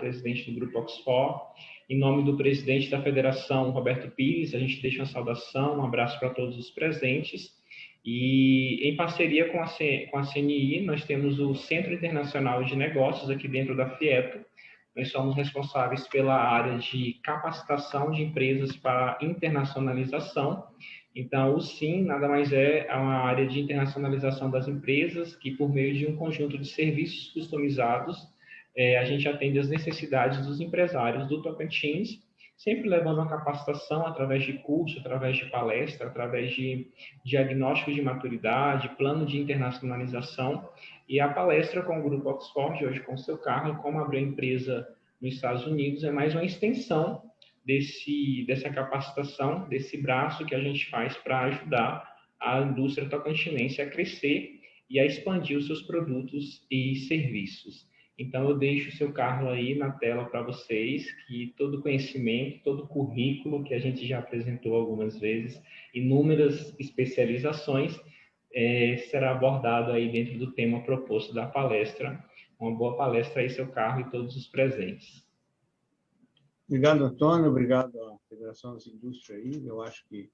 presidente do Grupo Oxford. Em nome do presidente da Federação, Roberto Pires, a gente deixa uma saudação, um abraço para todos os presentes. E em parceria com a CNI, nós temos o Centro Internacional de Negócios aqui dentro da FIETO. Nós somos responsáveis pela área de capacitação de empresas para internacionalização. Então, o SIM nada mais é uma área de internacionalização das empresas que, por meio de um conjunto de serviços customizados, a gente atende às necessidades dos empresários do Tocantins, sempre levando uma capacitação através de curso, através de palestra, através de diagnóstico de maturidade, plano de internacionalização. E a palestra com o Grupo Oxford, hoje com o seu Carlos, como abrir empresa nos Estados Unidos, é mais uma extensão dessa capacitação, desse braço que a gente faz para ajudar a indústria tocantinense a crescer e a expandir os seus produtos e serviços. Então, eu deixo o seu Carlos aí na tela para vocês, que todo o conhecimento, todo o currículo que a gente já apresentou algumas vezes, inúmeras especializações, será abordado aí dentro do tema proposto da palestra. Uma boa palestra aí, seu Carlos, e todos os presentes. Obrigado, Antônio. Obrigado à Federação das Indústrias aí. Eu acho que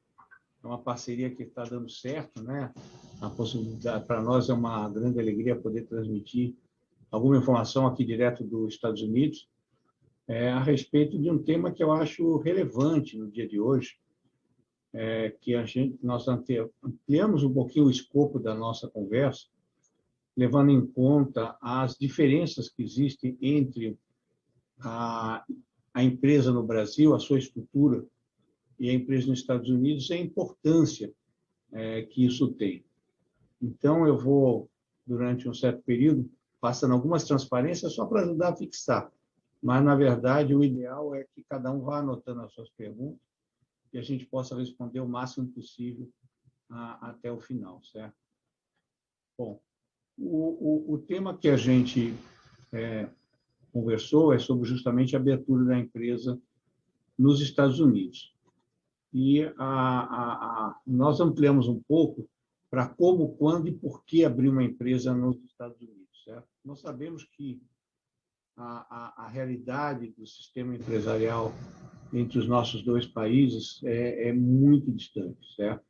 é uma parceria que está dando certo, né? A possibilidade, para nós é uma grande alegria poder transmitir alguma informação aqui direto dos Estados Unidos a respeito de um tema que eu acho relevante no dia de hoje, que nós ampliamos um pouquinho o escopo da nossa conversa, levando em conta as diferenças que existem entre a empresa no Brasil, a sua estrutura, e a empresa nos Estados Unidos, e a importância que isso tem. Então, eu vou, durante um certo período, passando algumas transparências só para ajudar a fixar. Mas, na verdade, o ideal é que cada um vá anotando as suas perguntas e a gente possa responder o máximo possível até o final, certo? Bom, o tema que a gente conversou é sobre justamente a abertura da empresa nos Estados Unidos. E nós ampliamos um pouco para como, quando e por que abrir uma empresa nos Estados Unidos. Certo? Nós sabemos que a realidade do sistema empresarial entre os nossos dois países é muito distante. Certo?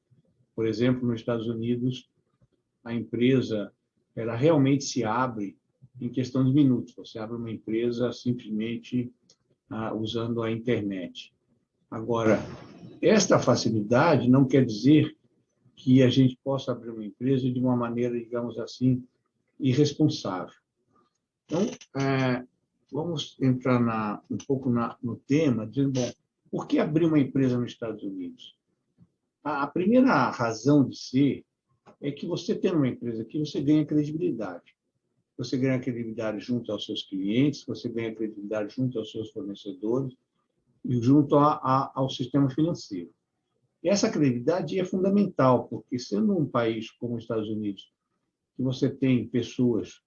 Por exemplo, nos Estados Unidos, a empresa ela realmente se abre em questão de minutos. Você abre uma empresa simplesmente usando a internet. Agora, esta facilidade não quer dizer que a gente possa abrir uma empresa de uma maneira, digamos assim, irresponsável. Então, vamos entrar um pouco no tema, dizendo, bom, por que abrir uma empresa nos Estados Unidos? A primeira razão de ser é que você tendo uma empresa aqui, você ganha credibilidade. Você ganha credibilidade junto aos seus clientes, você ganha credibilidade junto aos seus fornecedores e junto ao sistema financeiro. E essa credibilidade é fundamental, porque sendo um país como os Estados Unidos, que você tem pessoas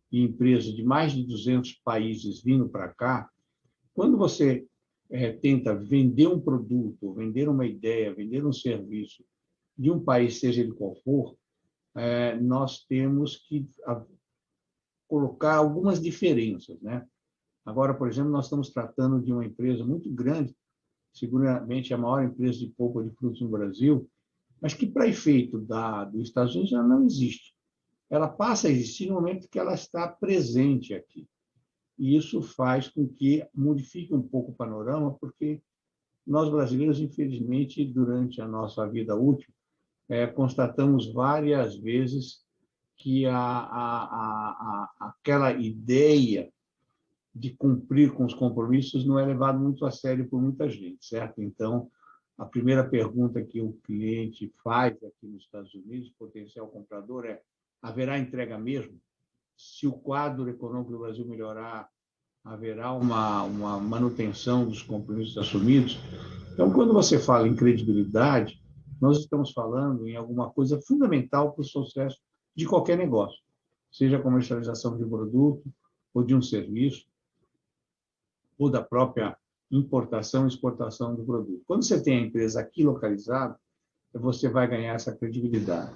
e empresas de mais de 200 países vindo para cá, quando você tenta vender um produto, vender uma ideia, vender um serviço de um país, seja ele qual for, nós temos que colocar algumas diferenças, né? Agora, por exemplo, nós estamos tratando de uma empresa muito grande, seguramente a maior empresa de polpa de frutos no Brasil, mas que, para efeito dos Estados Unidos, ela não existe. Ela passa a existir no momento que ela está presente aqui. E isso faz com que modifique um pouco o panorama, porque nós, brasileiros, infelizmente, durante a nossa vida útil, constatamos várias vezes que aquela ideia de cumprir com os compromissos não é levado muito a sério por muita gente, certo? Então, a primeira pergunta que o cliente faz aqui nos Estados Unidos, potencial comprador, é: haverá entrega mesmo? Se o quadro econômico do Brasil melhorar, haverá uma manutenção dos compromissos assumidos? Então, quando você fala em credibilidade, nós estamos falando em alguma coisa fundamental para o sucesso de qualquer negócio, seja a comercialização de um produto ou de um serviço, ou da própria importação e exportação do produto. Quando você tem a empresa aqui localizada, você vai ganhar essa credibilidade.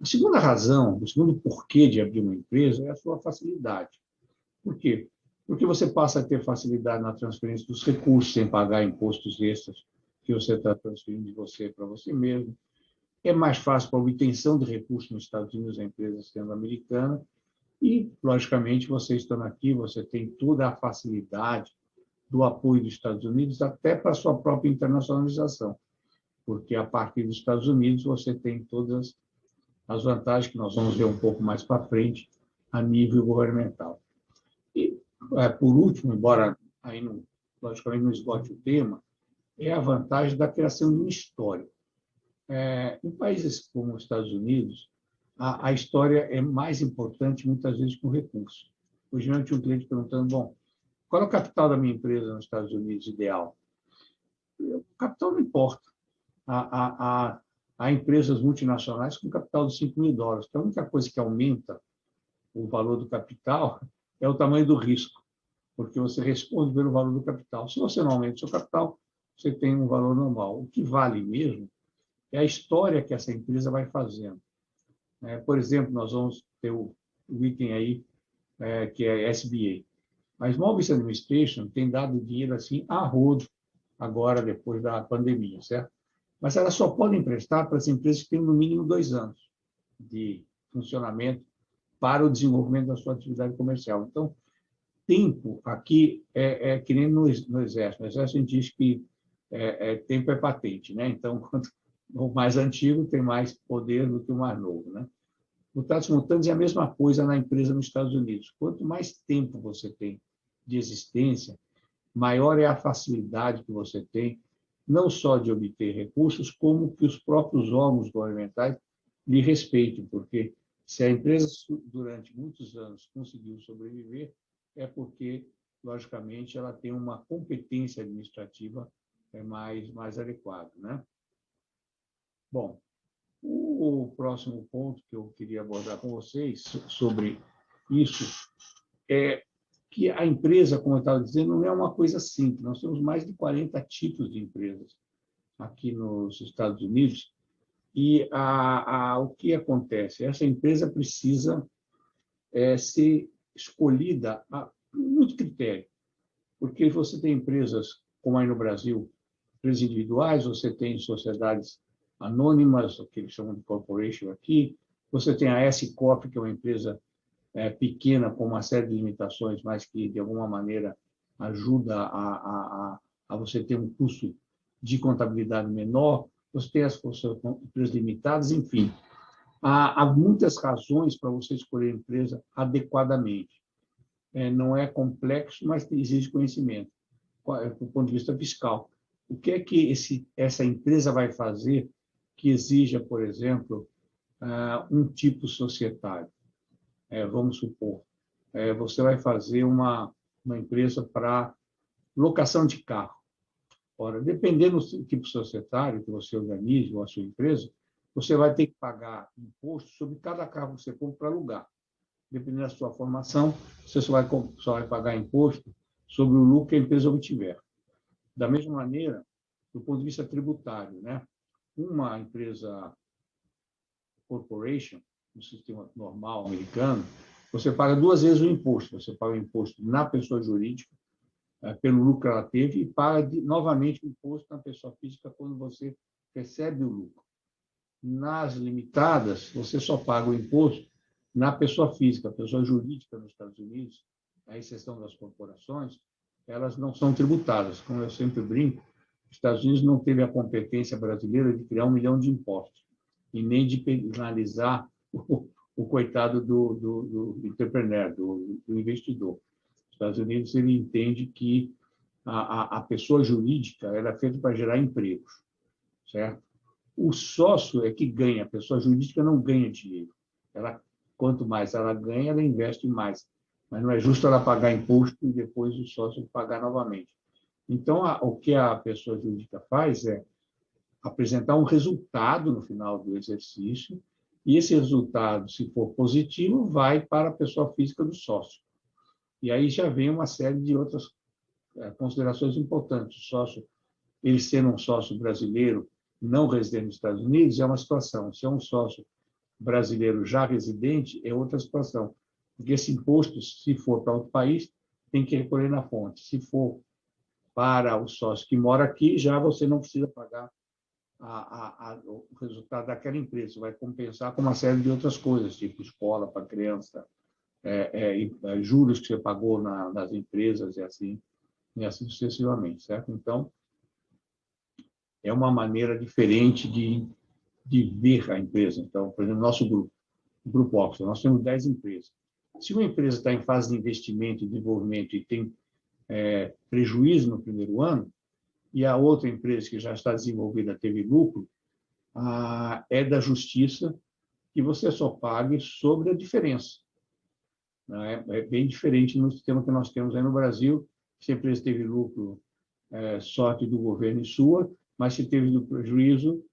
A segunda razão, o segundo porquê de abrir uma empresa é a sua facilidade. Por quê? porque você passa a ter facilidade na transferência dos recursos, sem pagar impostos extras que você está transferindo de você para você mesmo. É mais fácil para a obtenção de recursos nos Estados Unidos, a empresa sendo americana. E, logicamente, você estando aqui, você tem toda a facilidade do apoio dos Estados Unidos, até para a sua própria internacionalização, porque a partir dos Estados Unidos você tem todas as vantagens que nós vamos ver um pouco mais para frente a nível governamental. E, por último, embora aí não, logicamente não esgote o tema, é a vantagem da criação de uma história. Em países como os Estados Unidos, a história é mais importante, muitas vezes, que o recurso. Hoje eu tinha um cliente perguntando, bom, qual é o capital da minha empresa nos Estados Unidos ideal? O capital não importa. Há empresas multinacionais com capital de $5.000. Então, a única coisa que aumenta o valor do capital é o tamanho do risco, porque você responde pelo valor do capital. Se você não aumenta o seu capital, você tem um valor normal. O que vale mesmo é a história que essa empresa vai fazendo. Por exemplo, nós vamos ter o item aí, que é SBA. A Small Business Administration tem dado dinheiro assim a rodo agora, depois da pandemia, certo? Mas elas só podem emprestar para as empresas que têm no mínimo 2 anos de funcionamento para o desenvolvimento da sua atividade comercial. Então, tempo aqui é que nem no Exército. No Exército a gente diz que tempo é patente, né? Então, quanto o mais antigo tem mais poder do que o mais novo, né? Mutatis mutandis é a mesma coisa na empresa nos Estados Unidos. Quanto mais tempo você tem de existência, maior é a facilidade que você tem, não só de obter recursos, como que os próprios órgãos governamentais lhe respeitem, porque se a empresa, durante muitos anos, conseguiu sobreviver, é porque, logicamente, ela tem uma competência administrativa mais adequada, né? Bom, o próximo ponto que eu queria abordar com vocês sobre isso é que a empresa, como eu estava dizendo, não é uma coisa simples. Nós temos mais de 40 tipos de empresas aqui nos Estados Unidos e o que acontece? Essa empresa precisa ser escolhida a muito critério, porque você tem empresas, como aí no Brasil, empresas individuais, você tem sociedades anônimas, o que eles chamam de corporation aqui, você tem a S-Corp, que é uma empresa pequena, com uma série de limitações, mas que, de alguma maneira, ajuda a você ter um custo de contabilidade menor, você tem as empresas limitadas, enfim. Há muitas razões para você escolher a empresa adequadamente. Não é complexo, mas exige conhecimento, do ponto de vista fiscal. O que é que essa empresa vai fazer que exija, por exemplo, um tipo societário? Vamos supor, você vai fazer uma empresa para locação de carro. Ora, dependendo do tipo societário que você organize, ou a sua empresa, você vai ter que pagar imposto sobre cada carro que você compra para alugar. Dependendo da sua formação, você só vai pagar imposto sobre o lucro que a empresa obtiver. Da mesma maneira, do ponto de vista tributário, né? Uma empresa corporation, no sistema normal americano, você paga 2 vezes o imposto. Você paga o imposto na pessoa jurídica, pelo lucro que ela teve, e paga novamente o imposto na pessoa física quando você recebe o lucro. Nas limitadas, você só paga o imposto na pessoa física. A pessoa jurídica nos Estados Unidos, a exceção das corporações, elas não são tributadas. Como eu sempre brinco, os Estados Unidos não teve a competência brasileira de criar 1 milhão de impostos e nem de penalizar o coitado do entrepreneur, do investidor. Os Estados Unidos, ele entende que a pessoa jurídica ela é feita para gerar empregos, certo? O sócio é que ganha, a pessoa jurídica não ganha dinheiro. Quanto mais ela ganha, ela investe mais. Mas não é justo ela pagar imposto e depois o sócio pagar novamente. Então, o que a pessoa jurídica faz é apresentar um resultado no final do exercício, e esse resultado, se for positivo, vai para a pessoa física do sócio. E aí já vem uma série de outras considerações importantes. O sócio, ele sendo um sócio brasileiro não residente nos Estados Unidos, é uma situação. Se é um sócio brasileiro já residente, é outra situação. Porque esse imposto, se for para outro país, tem que recolher na fonte. Se for para o sócio que mora aqui, já você não precisa pagar o resultado daquela empresa. Você vai compensar com uma série de outras coisas, tipo escola para criança, juros que você pagou nas empresas e assim sucessivamente, certo? Então, é uma maneira diferente de ver a empresa. Então, por exemplo, nosso grupo, o Grupo Oxford, nós temos 10 empresas. Se uma empresa está em fase de investimento e desenvolvimento e tem prejuízo no primeiro ano, e a outra empresa que já está desenvolvida teve lucro, é da justiça que você só pague sobre a diferença. É bem diferente no sistema que nós temos aí no Brasil. Se a empresa teve lucro, sorte do governo e sua, mas se teve prejuízo,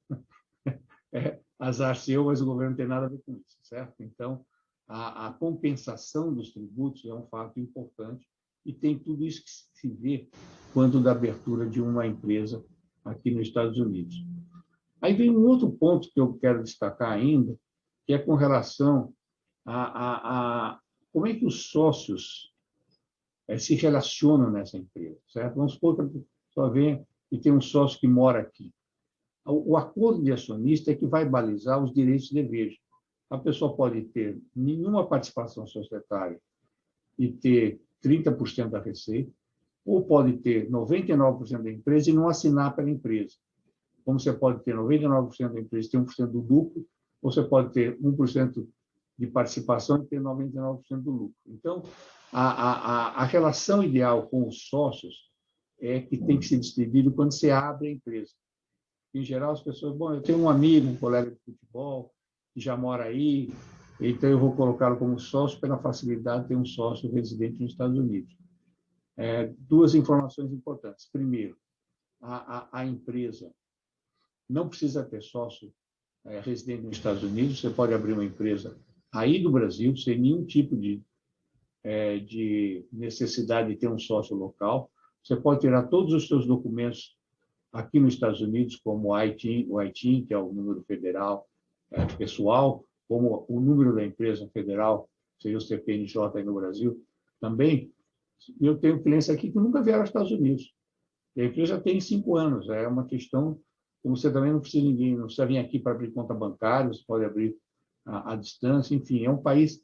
azar seu, mas o governo não tem nada a ver com isso, certo? Então, a compensação dos tributos é um fato importante e tem tudo isso que se vê quando da abertura de uma empresa aqui nos Estados Unidos. Aí vem um outro ponto que eu quero destacar ainda, que é com relação a como é que os sócios se relacionam nessa empresa, certo? Vamos supor que a pessoa vem e tem um sócio que mora aqui. O acordo de acionista é que vai balizar os direitos e deveres. A pessoa pode ter nenhuma participação societária e ter 30% da receita, ou pode ter 99% da empresa e não assinar pela empresa. Como você pode ter 99% da empresa e ter 1% do lucro, ou você pode ter 1% de participação e ter 99% do lucro. Então, a relação ideal com os sócios é que tem que ser distribuído quando você abre a empresa. Em geral, as pessoas, bom, eu tenho um amigo, um colega de futebol, que já mora aí, então eu vou colocá-lo como sócio pela facilidade de ter um sócio residente nos Estados Unidos. Duas informações importantes. Primeiro, a empresa não precisa ter sócio residente nos Estados Unidos, você pode abrir uma empresa aí do Brasil, sem nenhum tipo de necessidade de ter um sócio local. Você pode tirar todos os seus documentos aqui nos Estados Unidos, como o ITIN, que é o número federal pessoal, como o número da empresa federal, seria o CPNJ aí no Brasil, também. Eu tenho clientes aqui que nunca vieram aos Estados Unidos. E a empresa tem 5 anos. É uma questão, como você também não precisa não precisa vir aqui para abrir conta bancária, você pode abrir à distância. Enfim, é um país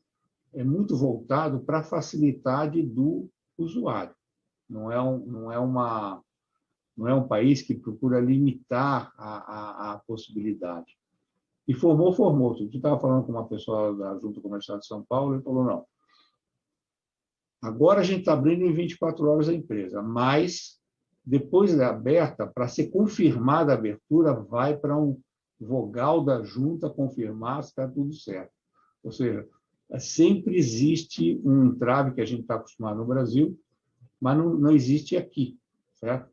muito voltado para a facilidade do usuário. Não é um país que procura limitar a possibilidade. E formou. Eu estava falando com uma pessoa da Junta Comercial de São Paulo, ele falou, não, agora a gente está abrindo em 24 horas a empresa, mas depois de aberta, para ser confirmada a abertura, vai para um vogal da Junta confirmar se está tudo certo. Ou seja, sempre existe um entrave que a gente está acostumado no Brasil, mas não existe aqui, certo?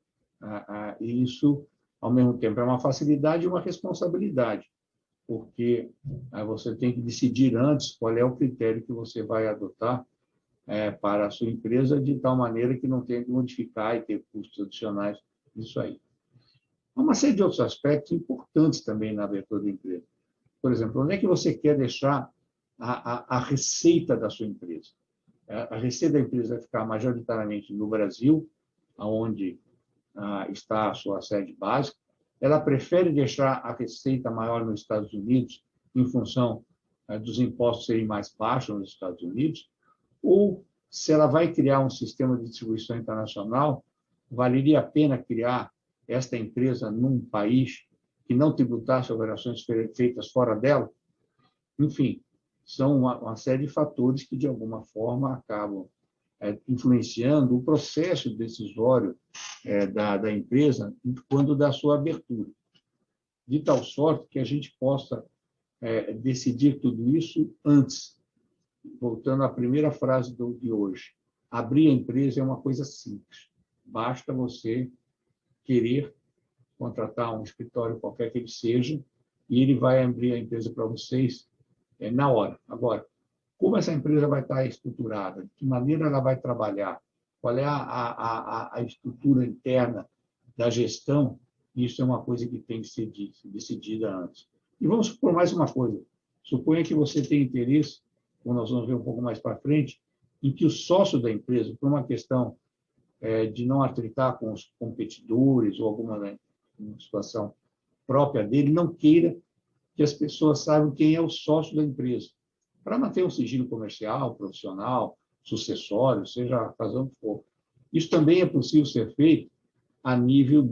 E isso, ao mesmo tempo, é uma facilidade e uma responsabilidade, porque você tem que decidir antes qual é o critério que você vai adotar para a sua empresa, de tal maneira que não tenha que modificar e ter custos adicionais nisso aí. Há uma série de outros aspectos importantes também na abertura da empresa. Por exemplo, onde é que você quer deixar a receita da sua empresa? A receita da empresa vai ficar majoritariamente no Brasil, onde está a sua sede básica. Ela prefere deixar a receita maior nos Estados Unidos, em função dos impostos serem mais baixos nos Estados Unidos, ou se ela vai criar um sistema de distribuição internacional, valeria a pena criar esta empresa num país que não tributasse operações feitas fora dela? Enfim, são uma série de fatores que, de alguma forma, acabam influenciando o processo decisório da empresa quando da sua abertura, de tal sorte que a gente possa decidir tudo isso antes. Voltando à primeira frase de hoje, abrir a empresa é uma coisa simples. Basta você querer contratar um escritório qualquer que ele seja e ele vai abrir a empresa para vocês na hora. Agora, como essa empresa vai estar estruturada? De que maneira ela vai trabalhar? Qual é a estrutura interna da gestão? Isso é uma coisa que tem que ser decidida antes. E vamos supor mais uma coisa. Suponha que você tem interesse, como nós vamos ver um pouco mais para frente, em que o sócio da empresa, por uma questão de não atritar com os competidores ou alguma, né, uma situação própria dele, não queira que as pessoas saibam quem é o sócio da empresa, para manter um sigilo comercial, profissional, sucessório, seja a razão que for. Isso também é possível ser feito a nível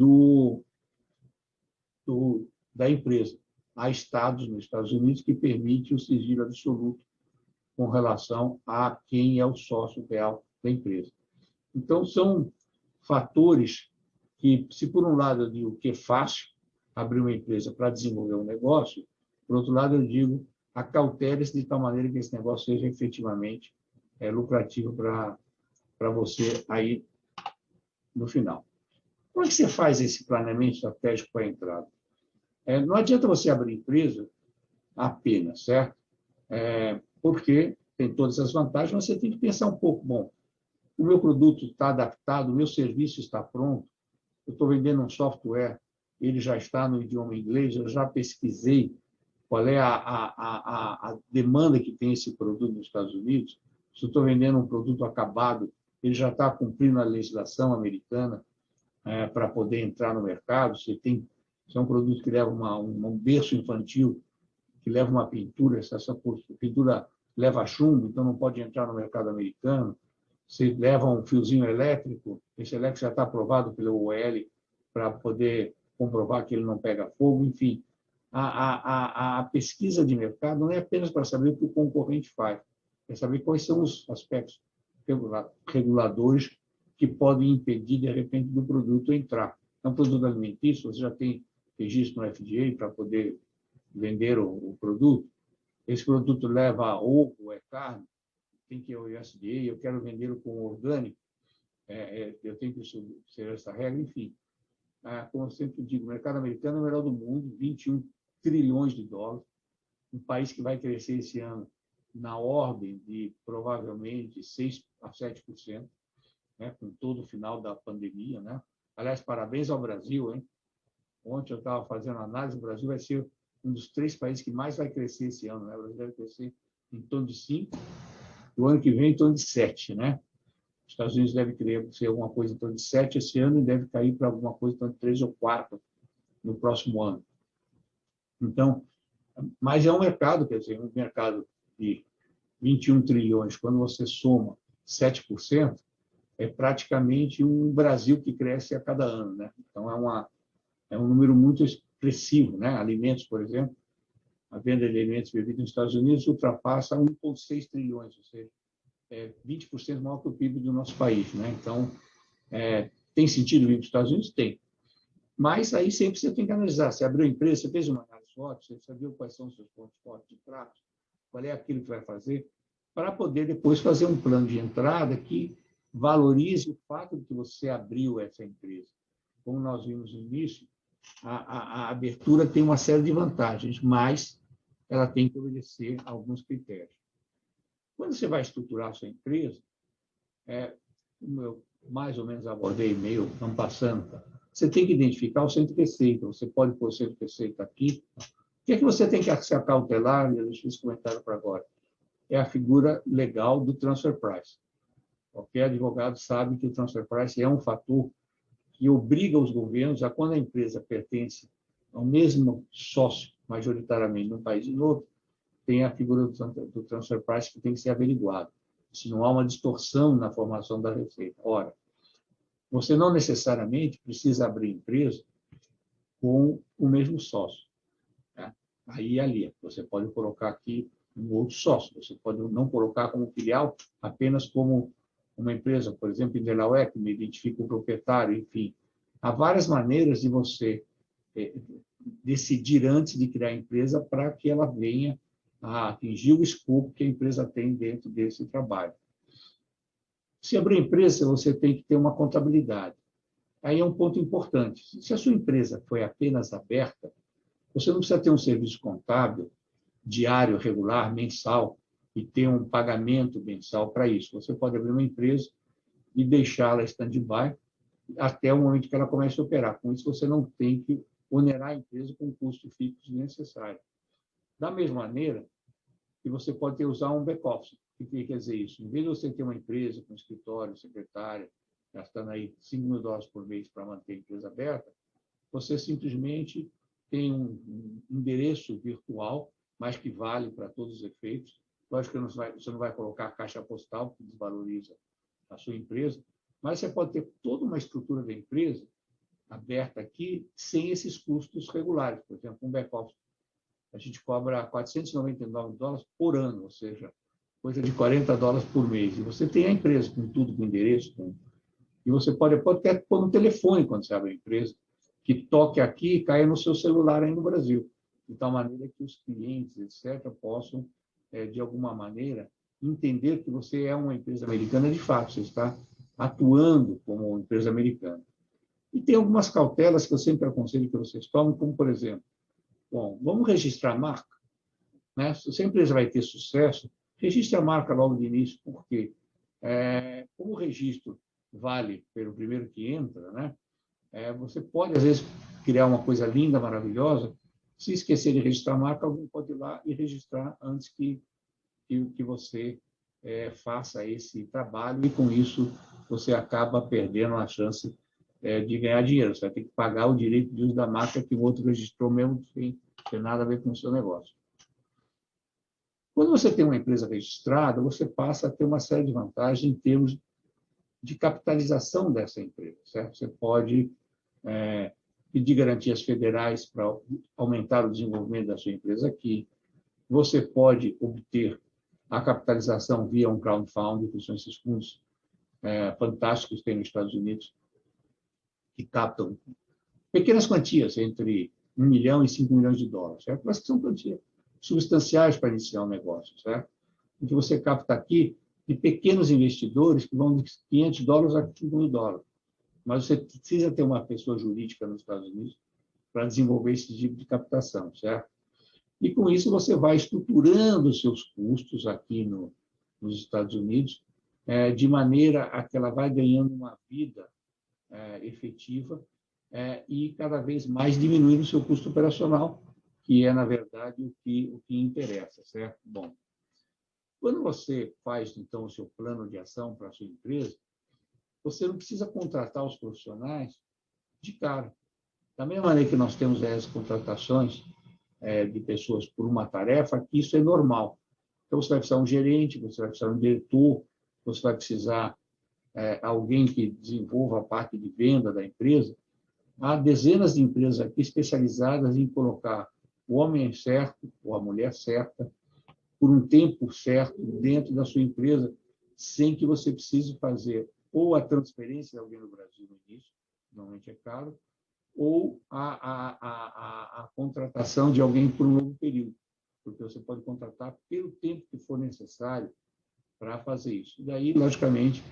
da empresa. Há estados nos Estados Unidos que permitem o sigilo absoluto com relação a quem é o sócio real da empresa. Então, são fatores que, se por um lado eu digo que é fácil abrir uma empresa para desenvolver um negócio, por outro lado eu digo acautele-se de tal maneira que esse negócio seja efetivamente lucrativo para você aí no final. Como é que você faz esse planeamento estratégico para a entrada? Não adianta você abrir empresa apenas, certo? Porque tem todas as vantagens, mas você tem que pensar um pouco, bom, o meu produto está adaptado, o meu serviço está pronto, eu estou vendendo um software, ele já está no idioma inglês, eu já pesquisei qual é a demanda que tem esse produto nos Estados Unidos. Se eu estou vendendo um produto acabado, ele já está cumprindo a legislação americana para poder entrar no mercado. Se é um produto que leva um berço infantil, que leva uma pintura, essa pintura leva chumbo, então não pode entrar no mercado americano. Se leva um fiozinho elétrico, esse elétrico já está aprovado pelo OL para poder comprovar que ele não pega fogo, enfim. A pesquisa de mercado não é apenas para saber o que o concorrente faz, é saber quais são os aspectos reguladores que podem impedir, de repente, do produto entrar. É um produto alimentício, você já tem registro no FDA para poder vender o produto. Esse produto leva ovo, é carne, tem que ir ao USDA, eu quero vendê-lo com orgânico, eu tenho que ser essa regra, enfim. Como eu sempre digo, o mercado americano é o melhor do mundo, 21 trilhões de dólares, um país que vai crescer esse ano na ordem de, provavelmente, 6% a 7%, né, com todo o final da pandemia, né? Aliás, parabéns ao Brasil, hein? Ontem eu estava fazendo análise, o Brasil vai ser um dos 3 países que mais vai crescer esse ano, né? O Brasil vai crescer em torno de 5%, o ano que vem em torno de 7%, né? Os Estados Unidos deve ser alguma coisa em torno de 7% esse ano e deve cair para alguma coisa em torno de 3 ou 4% no próximo ano. Então, mas é um mercado, quer dizer, um mercado de 21 trilhões, quando você soma 7%, é praticamente um Brasil que cresce a cada ano, né? Então, é um número muito expressivo, né? Alimentos, por exemplo, a venda de alimentos e bebidas nos Estados Unidos ultrapassa 1,6 trilhões, ou seja, 20% maior que o PIB do nosso país, né? Então, tem sentido vir para os Estados Unidos? Tem. Mas aí sempre você tem que analisar. Você abriu a empresa, você fez uma análise forte, você sabia quais são os seus pontos fortes de prato, qual é aquilo que vai fazer, para poder depois fazer um plano de entrada que valorize o fato de que você abriu essa empresa. Como nós vimos no início, a abertura tem uma série de vantagens, mas ela tem que obedecer a alguns critérios. Quando você vai estruturar a sua empresa, como eu mais ou menos abordei meio, não passando, você tem que identificar o centro de receita. Você pode pôr o centro de receita aqui. O que é que você tem que se acautelar? Eu deixo esse comentário para agora. É a figura legal do transfer price. Qualquer advogado sabe que o transfer price é um fator que obriga os governos a, quando a empresa pertence ao mesmo sócio, majoritariamente, num país e no outro, tem a figura do transfer price que tem que ser averiguada. Se não há uma distorção na formação da receita. Ora, você não necessariamente precisa abrir empresa com o mesmo sócio, né? Aí e ali. Você pode colocar aqui um outro sócio. Você pode não colocar como filial, apenas como uma empresa, por exemplo, em Delaware, que me identifica o proprietário, enfim. Há várias maneiras de você decidir antes de criar a empresa para que ela venha a atingir o escopo que a empresa tem dentro desse trabalho. Se abrir empresa, você tem que ter uma contabilidade. Aí é um ponto importante. Se a sua empresa foi apenas aberta, você não precisa ter um serviço contábil diário, regular, mensal, e ter um pagamento mensal para isso. Você pode abrir uma empresa e deixá-la stand-by até o momento que ela comece a operar. Com isso, você não tem que onerar a empresa com o custo fixo necessário. Da mesma maneira que você pode usar um back-office. O que quer dizer isso? Em vez de você ter uma empresa com escritório, secretária, gastando aí $5.000 por mês para manter a empresa aberta, você simplesmente tem um endereço virtual, mas que vale para todos os efeitos. Lógico que você não vai colocar a caixa postal, que desvaloriza a sua empresa, mas você pode ter toda uma estrutura da empresa aberta aqui sem esses custos regulares. Por exemplo, um back-office. A gente cobra $499 por ano, ou seja, coisa de $40 por mês. E você tem a empresa com tudo, com endereço, e você pode até pôr no telefone quando você abre a empresa, que toque aqui e caia no seu celular aí no Brasil, de tal maneira que os clientes, etc., possam, de alguma maneira, entender que você é uma empresa americana de fato, você está atuando como uma empresa americana. E tem algumas cautelas que eu sempre aconselho que vocês tomem, como, por exemplo, bom, vamos registrar a marca, né? Se a empresa vai ter sucesso, registre a marca logo de início, porque como o registro vale pelo primeiro que entra, né? Você pode, às vezes, criar uma coisa linda, maravilhosa, se esquecer de registrar a marca, alguém pode ir lá e registrar antes que você faça esse trabalho, e com isso você acaba perdendo a chance de ganhar dinheiro. Você vai ter que pagar o direito de uso da marca que o outro registrou, mesmo sem ter nada a ver com o seu negócio. Quando você tem uma empresa registrada, você passa a ter uma série de vantagens em termos de capitalização dessa empresa, certo? Você pode pedir garantias federais para aumentar o desenvolvimento da sua empresa aqui. Você pode obter a capitalização via um crowdfunding, que são esses fundos fantásticos que tem nos Estados Unidos, que captam pequenas quantias, entre $1 milhão e $5 milhões, certo? Mas que são quantias substanciais para iniciar um negócio, certo? O que você capta aqui de pequenos investidores que vão de $500 a $5.000. Mas você precisa ter uma pessoa jurídica nos Estados Unidos para desenvolver esse tipo de captação, certo? E, com isso, você vai estruturando os seus custos aqui nos Estados Unidos, de maneira a que ela vai ganhando uma vida efetiva e cada vez mais diminuindo o seu custo operacional, que é, na verdade, o que interessa, certo? Bom, quando você faz, então, o seu plano de ação para a sua empresa, você não precisa contratar os profissionais de cara. Da mesma maneira que nós temos as contratações de pessoas por uma tarefa, que isso é normal. Então, você vai precisar de um gerente, você vai precisar de um diretor, você vai precisar alguém que desenvolva a parte de venda da empresa. Há dezenas de empresas aqui especializadas em colocar o homem certo ou a mulher certa por um tempo certo dentro da sua empresa, sem que você precise fazer ou a transferência de alguém no Brasil no início, normalmente é caro, ou a contratação de alguém por um longo período, porque você pode contratar pelo tempo que for necessário para fazer isso. E daí, logicamente,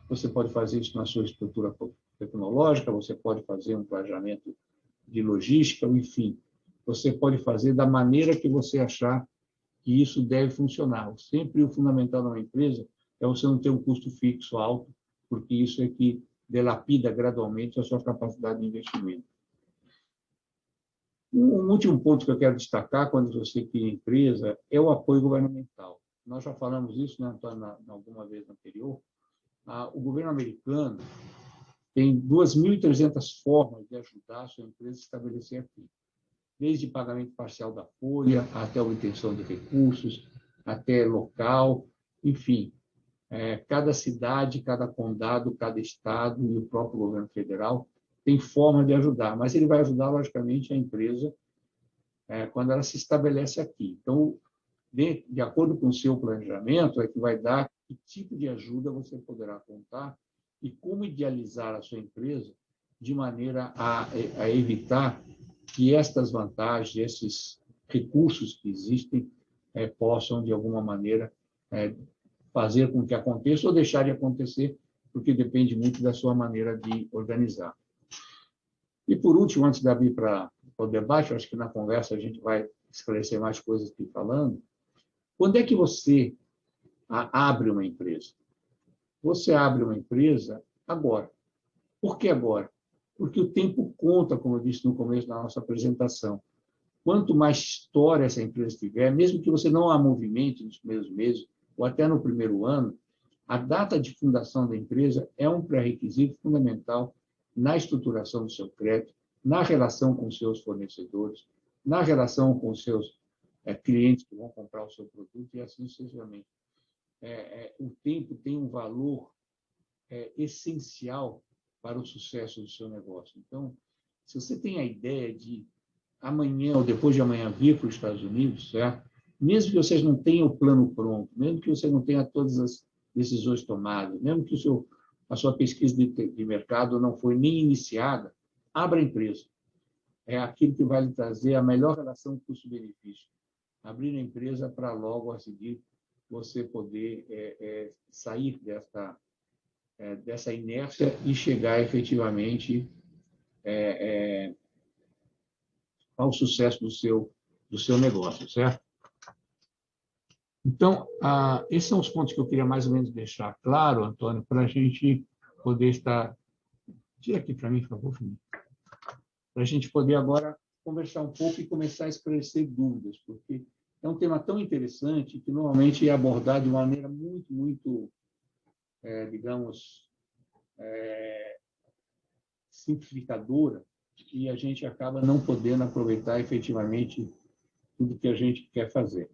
você pode fazer isso na sua estrutura tecnológica, você pode fazer um planejamento de logística, enfim, você pode fazer da maneira que você achar que isso deve funcionar. Sempre o fundamental de uma empresa é você não ter um custo fixo alto, porque isso é que dilapida gradualmente a sua capacidade de investimento. Um último ponto que eu quero destacar quando você cria empresa é o apoio governamental. Nós já falamos isso, né, Antônio, alguma vez anterior. O governo americano tem 2.300 formas de ajudar a sua empresa a se estabelecer aqui, desde pagamento parcial da folha, até obtenção de recursos, até local, enfim. Cada cidade, cada condado, cada estado e o próprio governo federal tem forma de ajudar, mas ele vai ajudar, logicamente, a empresa quando ela se estabelece aqui. Então, de acordo com o seu planejamento, é que vai dar que tipo de ajuda você poderá contar e como idealizar a sua empresa de maneira a evitar que estas vantagens, esses recursos que existem, possam, de alguma maneira, fazer com que aconteça ou deixar de acontecer, porque depende muito da sua maneira de organizar. E, por último, antes de abrir para o debate, eu acho que na conversa a gente vai esclarecer mais coisas que falando. Quando é que você abre uma empresa? Você abre uma empresa agora. Por que agora? Porque o tempo conta, como eu disse no começo da nossa apresentação. Quanto mais história essa empresa tiver, mesmo que você não a movimente nos primeiros meses ou até no primeiro ano, a data de fundação da empresa é um pré-requisito fundamental na estruturação do seu crédito, na relação com seus fornecedores, na relação com seus clientes que vão comprar o seu produto e assim sucessivamente. O tempo tem um valor essencial para o sucesso do seu negócio. Então, se você tem a ideia de amanhã ou depois de amanhã vir para os Estados Unidos, certo? Mesmo que vocês não tenham o plano pronto, mesmo que você não tenha todas as decisões tomadas, mesmo que a sua pesquisa de mercado não foi nem iniciada, abra a empresa. É aquilo que vai lhe trazer a melhor relação custo-benefício. Abrir a empresa para logo a seguir você poder sair dessa inércia e chegar efetivamente ao sucesso do seu negócio, certo? Então, esses são os pontos que eu queria mais ou menos deixar claro, Antônio, para a gente poder estar... Tira aqui para mim, por favor, Felipe. Para a gente poder agora conversar um pouco e começar a esclarecer dúvidas, porque é um tema tão interessante que normalmente é abordado de maneira muito, muito, digamos, simplificadora, e a gente acaba não podendo aproveitar efetivamente tudo que a gente quer fazer.